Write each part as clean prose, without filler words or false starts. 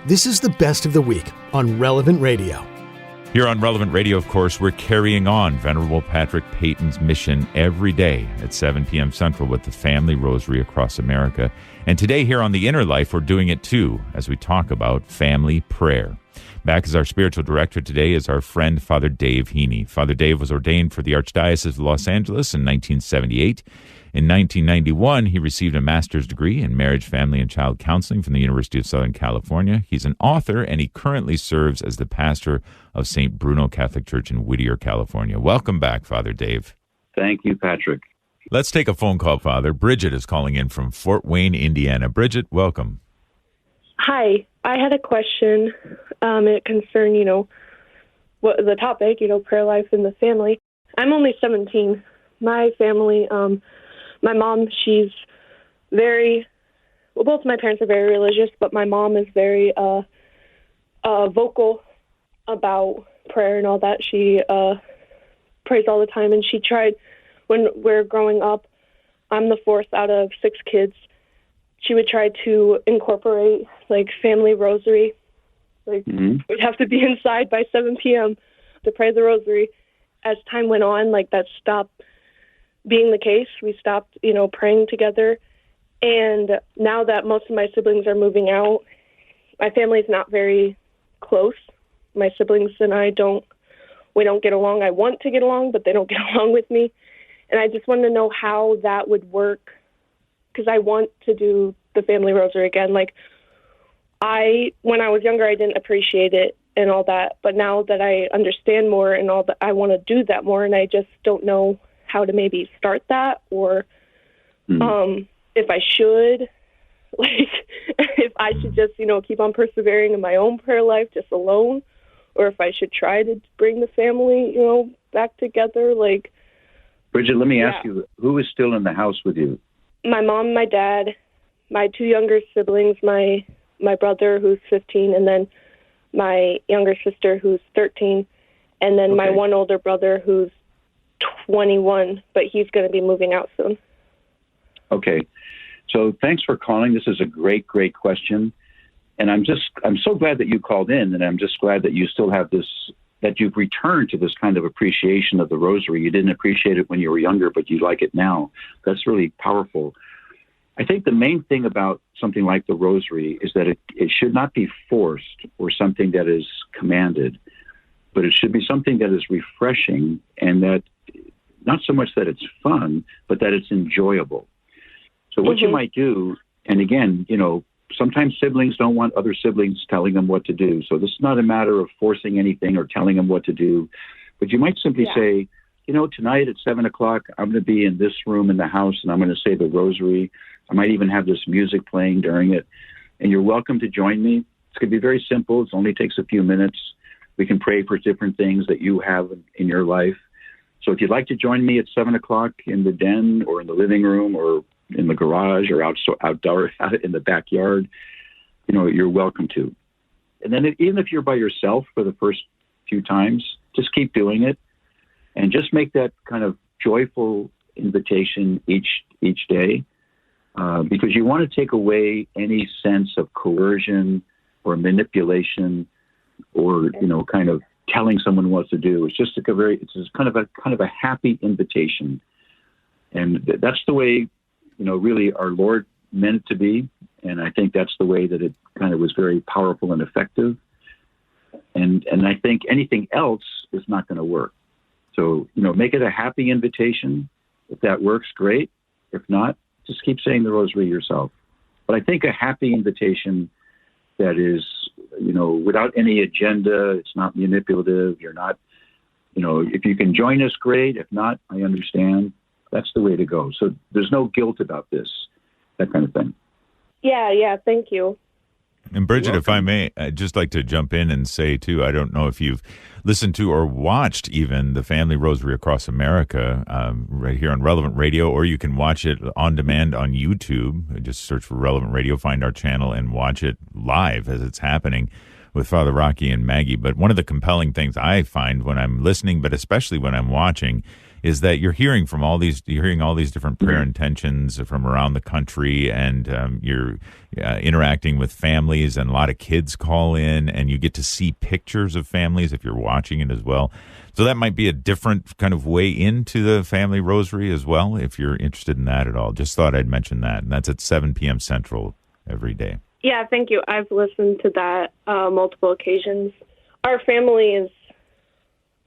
This is the best of the week on Relevant Radio. Here on Relevant Radio, of course, we're carrying on Venerable Patrick Peyton's mission every day at 7 p.m. Central with the Family Rosary across America. And today here on The Inner Life, we're doing it too as we talk about family prayer. Back as our spiritual director today is our friend, Father Dave Heaney. Father Dave was ordained for the Archdiocese of Los Angeles in 1978. In 1991, he received a master's degree in marriage, family, and child counseling from the University of Southern California. He's an author, and he currently serves as the pastor of St. Bruno Catholic Church in Whittier, California. Welcome back, Father Dave. Thank you, Patrick. Let's take a phone call, Father. Bridget is calling in from Fort Wayne, Indiana. Bridget, welcome. Hi. I had a question. It concerned, what the topic, prayer life in the family. I'm only 17. My family, my mom, she's both my parents are very religious, but my mom is very vocal about prayer and all that. She prays all the time, and she tried, when we're growing up, I'm the fourth out of 6 kids. She would try to incorporate, family rosary. We'd have to be inside by 7 p.m. to pray the rosary. As time went on, that stopped being the case. We stopped, praying together. And now that most of my siblings are moving out, my family's not very close. My siblings and I we don't get along. I want to get along, but they don't get along with me. And I just wanted to know how that would work, because I want to do the family rosary again. When I was younger, I didn't appreciate it and all that. But now that I understand more and all that, I want to do that more. And I just don't know how to maybe start that, or if I should, if I should just, keep on persevering in my own prayer life just alone, or if I should try to bring the family, back together. Bridget, let me ask you, who is still in the house with you? My mom, my dad, my 2 younger siblings, my brother who's 15, and then my younger sister who's 13, and then my one older brother who's 21, but he's going to be moving out soon. Okay. So thanks for calling. This is a great, great question. And I'm so glad that you called in, and I'm just glad that you still have this, that you've returned to this kind of appreciation of the rosary. You didn't appreciate it when you were younger, but you like it now. That's really powerful. I think the main thing about something like the rosary is that it should not be forced or something that is commanded, but it should be something that is refreshing, and that not so much that it's fun, but that it's enjoyable. So what you might do, and again, sometimes siblings don't want other siblings telling them what to do. So this is not a matter of forcing anything or telling them what to do, but you might simply say, tonight at 7 o'clock, I'm going to be in this room in the house, and I'm going to say the rosary. I might even have this music playing during it, and you're welcome to join me. It's going to be very simple. It only takes a few minutes. We can pray for different things that you have in your life. So if you'd like to join me at 7 o'clock in the den or in the living room or in the garage or outdoor in the backyard, you're welcome to. And then even if you're by yourself for the first few times, just keep doing it, and just make that kind of joyful invitation each day, because you want to take away any sense of coercion or manipulation or kind of telling someone what to do. It's just it's kind of a happy invitation, and that's the way really our Lord meant it to be. And I think that's the way that it kind of was very powerful and effective. And I think anything else is not going to work. So, make it a happy invitation. If that works, great. If not, just keep saying the rosary yourself. But I think a happy invitation that is, without any agenda, it's not manipulative. You're not, if you can join us, great. If not, I understand. That's the way to go. So there's no guilt about this, that kind of thing. Yeah, thank you. And Bridget, if I may, I'd just like to jump in and say, too, I don't know if you've listened to or watched even the Family Rosary Across America right here on Relevant Radio, or you can watch it on demand on YouTube. Just search for Relevant Radio, find our channel, and watch it live as it's happening with Father Rocky and Maggie. But one of the compelling things I find when I'm listening, but especially when I'm watching, is that you're hearing all these different prayer intentions from around the country, and you're interacting with families, and a lot of kids call in, and you get to see pictures of families if you're watching it as well. So that might be a different kind of way into the Family Rosary as well, if you're interested in that at all. Just thought I'd mention that. And that's at 7 p.m. Central every day. Yeah, thank you. I've listened to that multiple occasions. Our family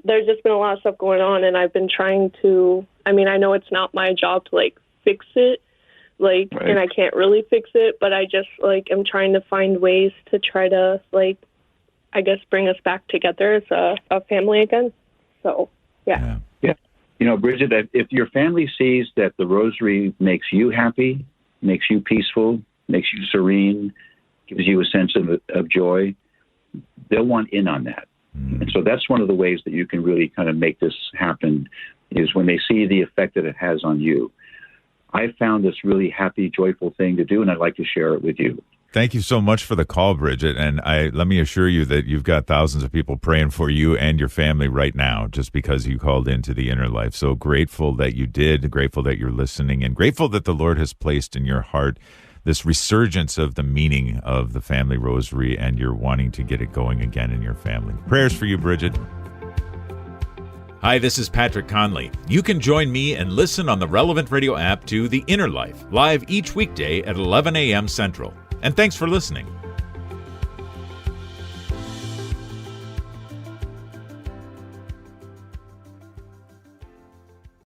there's just been a lot of stuff going on, and I've been trying to, I know it's not my job to, fix it, right. And I can't really fix it, but I just, am trying to find ways to try to, I guess, bring us back together as a family again. So, yeah. Bridget, if your family sees that the Rosary makes you happy, makes you peaceful, makes you serene, gives you a sense of joy, they'll want in on that. And so that's one of the ways that you can really kind of make this happen, is when they see the effect that it has on you. I found this really happy, joyful thing to do, and I'd like to share it with you. Thank you so much for the call, Bridget. And let me assure you that you've got thousands of people praying for you and your family right now, just because you called into the Inner Life. So grateful that you did, grateful that you're listening, and grateful that the Lord has placed in your heart this resurgence of the meaning of the Family Rosary, and you're wanting to get it going again in your family. Prayers for you, Bridget. Hi, this is Patrick Conley. You can join me and listen on the Relevant Radio app to The Inner Life, live each weekday at 11 a.m. Central. And thanks for listening.